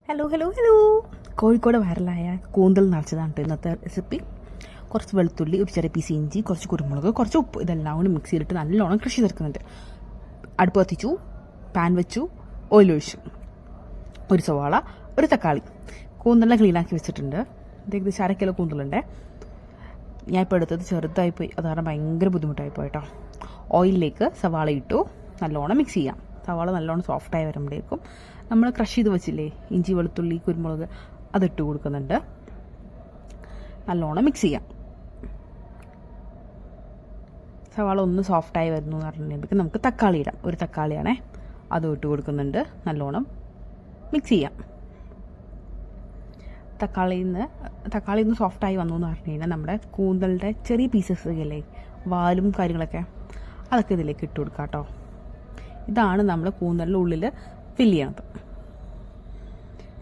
Hello hello hello Kozhikode വൈറലായ കൂന്തൽ നിറച്ചതാണ് ഇന്നത്തെ റെസിപ്പി. കുറച്ച് വെളുത്തുള്ളി, ഒരു ചെറിയ പീസ് ഇഞ്ചി, കുറച്ച് കുരുമുളക്, കുറച്ച് ഉപ്പ്, ഇതെല്ലാം കൂടി മിക്സ് ചെയ്തിട്ട് നല്ലോണം കൃഷി ചെയ്തെടുക്കുന്നുണ്ട്. അടുപ്പ് കത്തിച്ചു, പാൻ വെച്ചു, ഓയിൽ ഒഴിച്ചു, ഒരു സവാള, ഒരു തക്കാളി, കൂന്തലിനെ ക്ലീനാക്കി വെച്ചിട്ടുണ്ട്. ഇത് ഏകദേശം 1/2 കിലോ കൂന്തലുണ്ട്. ഞാൻ ഇപ്പോൾ എടുത്തത് ചെറുതായി പോയി, അതാണ് ഭയങ്കര ബുദ്ധിമുട്ടായി പോയിട്ടോ. ഓയിലിലേക്ക് സവാള ഇട്ടു, നല്ലോണം മിക്സ് ചെയ്യാം. സവാള നല്ലോണം സോഫ്റ്റായി വരുമ്പോഴേക്കും നമ്മൾ ക്രഷ് ചെയ്ത് വെച്ചില്ലേ ഇഞ്ചി, വെളുത്തുള്ളി, കുരുമുളക്, അതിട്ട് കൊടുക്കുന്നുണ്ട്. നല്ലോണം മിക്സ് ചെയ്യാം. സവാള ഒന്ന് സോഫ്റ്റായി വരുന്നു എന്ന് പറഞ്ഞിട്ടുണ്ടെങ്കിൽ നമുക്ക് തക്കാളി ഇടാം. ഒരു തക്കാളിയാണേ, അതും ഇട്ട് കൊടുക്കുന്നുണ്ട്. നല്ലോണം മിക്സ് ചെയ്യാം. തക്കാളിയിൽ നിന്ന് സോഫ്റ്റായി വന്നു എന്ന് പറഞ്ഞു കഴിഞ്ഞാൽ നമ്മുടെ കൂന്തലിൻ്റെ ചെറിയ പീസസ് ഇല്ലേ, വാലും കാര്യങ്ങളൊക്കെ, അതൊക്കെ ഇതിലേക്ക് ഇട്ട് കൊടുക്കാം കേട്ടോ. ഇതാണ് നമ്മൾ കൂന്തലിൻ്റെ ഉള്ളിൽ ഫില്ല് ചെയ്യണത്.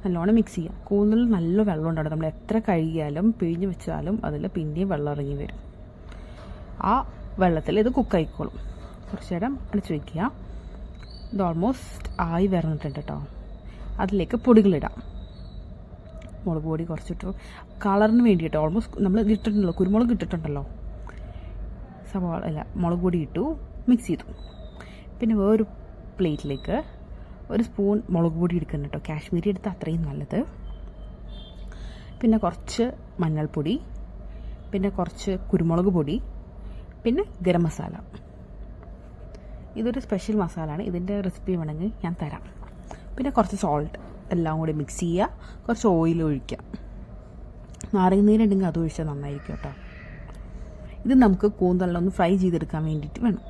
നല്ലോണം മിക്സ് ചെയ്യാം. കൂന്തലിൽ നല്ല വെള്ളം ഉണ്ടാവും. നമ്മൾ എത്ര കഴുകിയാലും പിഴിഞ്ഞ് വെച്ചാലും അതിൽ പിന്നെയും വെള്ളം ഇറങ്ങി വരും. ആ വെള്ളത്തിൽ ഇത് കുക്കായിക്കോളും. കുറച്ച് നേരം അടച്ചു വയ്ക്കുക. ഇത് ഓൾമോസ്റ്റ് ആയി വരണിട്ടുണ്ട് കേട്ടോ. അതിലേക്ക് പൊടികളിടാം. മുളക് പൊടി കുറച്ചിട്ടു, കളറിന് വേണ്ടിയിട്ട്. ഓൾമോസ്റ്റ് നമ്മൾ ഇട്ടിട്ടുണ്ടല്ലോ, കുരുമുളക് ഇട്ടിട്ടുണ്ടല്ലോ. സവാള അല്ല, മുളക് പൊടി ഇട്ടു, മിക്സ് ചെയ്തു. പിന്നെ വേറൊരു പ്ലേറ്റിലേക്ക് ഒരു സ്പൂൺ മുളക് പൊടി എടുക്കുന്നുണ്ട് കേട്ടോ. കാശ്മീരി എടുത്താൽ അത്രയും നല്ലത്. പിന്നെ കുറച്ച് മഞ്ഞൾപ്പൊടി, പിന്നെ കുറച്ച് കുരുമുളക് പൊടി, പിന്നെ ഗരം മസാല. ഇതൊരു സ്പെഷ്യൽ മസാലയാണ്. ഇതിൻ്റെ റെസിപ്പി വേണമെങ്കിൽ ഞാൻ തരാം. പിന്നെ കുറച്ച് സോൾട്ട്, എല്ലാം കൂടി മിക്സ് ചെയ്യുക. കുറച്ച് ഓയിൽ ഒഴിക്കുക. നാരങ്ങനീരുണ്ടെങ്കിൽ അത് ഒഴിച്ചാൽ നന്നായിരിക്കും കേട്ടോ. ഇത് നമുക്ക് കൂന്തലിലൊന്ന് ഫ്രൈ ചെയ്തെടുക്കാൻ വേണ്ടിയിട്ട് വേണം.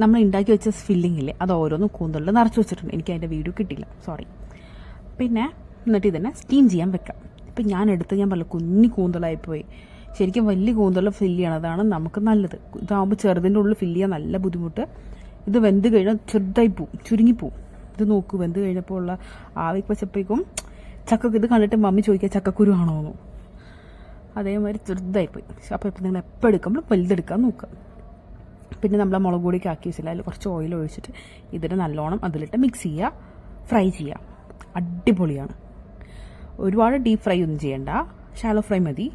നമ്മൾ ഉണ്ടാക്കി വെച്ച ഫില്ലിങ്ങില്ലേ, അത് ഓരോന്നും കൂന്തലിൽ നിറച്ച് വെച്ചിട്ടുണ്ട്. എനിക്ക് അതിൻ്റെ വീഡിയോ കിട്ടിയില്ല, സോറി. പിന്നെ എന്നിട്ട് ഇതിനെ സ്റ്റീം ചെയ്യാൻ വെക്കാം. ഇപ്പം ഞാൻ പറഞ്ഞ കുഞ്ഞി കൂന്തലായിപ്പോയി. ശരിക്കും വലിയ കൂന്തലിൽ ഫില്ല് ചെയ്യണതാണ് നമുക്ക് നല്ലത്. ഇതാകുമ്പോൾ ചെറുതിൻ്റെ ഉള്ളിൽ ഫില്ല് ചെയ്യാൻ നല്ല ബുദ്ധിമുട്ട്. ഇത് വെന്ത് കഴിഞ്ഞാൽ ചെറുതായി പോവും, ചുരുങ്ങിപ്പോവും. ഇത് നോക്കൂ, വെന്ത് കഴിഞ്ഞപ്പോൾ ഉള്ള ആവിക്ക് വെച്ചപ്പോഴേക്കും ഇത് കണ്ടിട്ട് മമ്മി ചോദിക്കുക ചക്കക്കുരു ആണോ എന്ന്. അതേമാതിരി ചെറുതായിപ്പോയി. അപ്പോൾ ഇപ്പം നിങ്ങൾ എപ്പോൾ എടുക്കുമ്പോൾ വലുതെടുക്കാൻ നോക്കുക. പിന്നെ നമ്മൾ മുളക് പൊടിയൊക്കെ ആക്കി വെച്ചില്ല, അതിൽ കുറച്ച് ഓയിൽ ഒഴിച്ചിട്ട് ഇതിന് നല്ലോണം അതിലിട്ട് മിക്സ് ചെയ്യുക, ഫ്രൈ ചെയ്യുക. അടിപൊളിയാണ്. ഒരുപാട് ഡീപ്പ് ഫ്രൈ ഒന്നും ചെയ്യണ്ട, ഷാലോ ഫ്രൈ മതി.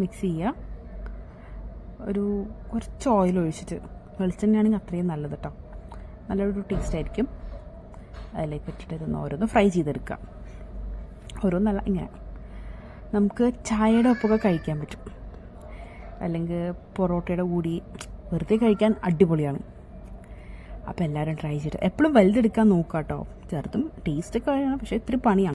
മിക്സ് ചെയ്യുക. ഒരു കുറച്ച് ഓയിൽ ഒഴിച്ചിട്ട്, വെളിച്ചെണ്ണയാണെങ്കിൽ അത്രയും നല്ലത് കേട്ടോ. നല്ലൊരു ടേസ്റ്റ് ആയിരിക്കും. അതിലേക്ക് ഇട്ടിട്ട് ഇതൊന്ന് ഓരോന്ന് ഫ്രൈ ചെയ്തെടുക്കുക. ഓരോന്നല്ല, ഇങ്ങനെ നമുക്ക് ചായയുടെ ഒപ്പമൊക്കെ കഴിക്കാൻ പറ്റും, അല്ലെങ്കിൽ പൊറോട്ടയുടെ കൂടി വെറുതെ കഴിക്കാൻ അടിപൊളിയാണ്. അപ്പോൾ എല്ലാവരും ട്രൈ ചെയ്തിട്ട് എപ്പോഴും വലുതെടുക്കാൻ നോക്കുക കേട്ടോ. ചെറുതും ടേസ്റ്റ് ഒക്കെ കഴിയണം, പക്ഷേ ഇത്തിരി പണിയാണ്.